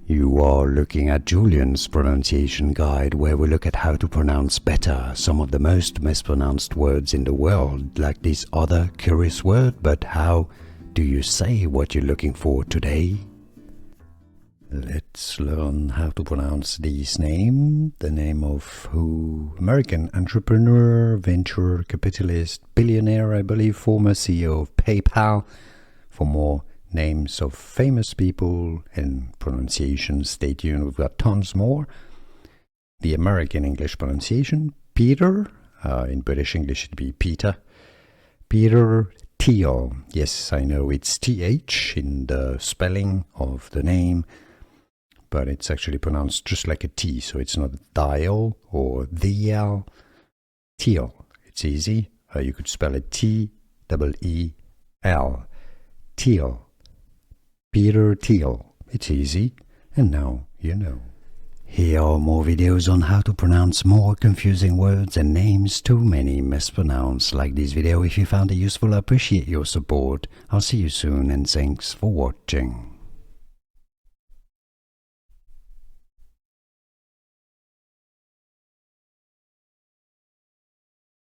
You are looking at Julian's pronunciation guide, where we look at how to pronounce better some of the most mispronounced words in the world, like this other curious word. But how do you say what you're looking for today? Let's learn how to pronounce this name, the name of American entrepreneur, venture capitalist, billionaire, I believe, former CEO of PayPal. For more names of famous people and pronunciations, stay tuned, we've got tons more. The American English pronunciation, Peter, in British English it'd be Peter. Peter Thiel. Yes, I know it's TH in the spelling of the name, but it's actually pronounced just like a T, so it's not dial or Thiel. Thiel. It's easy. You could spell it T-E-E-L. Thiel. Peter Thiel. It's easy, and now you know. Here are more videos on how to pronounce more confusing words and names too many mispronounced. Like this video if you found it useful. I appreciate your support. I'll see you soon, and thanks for watching.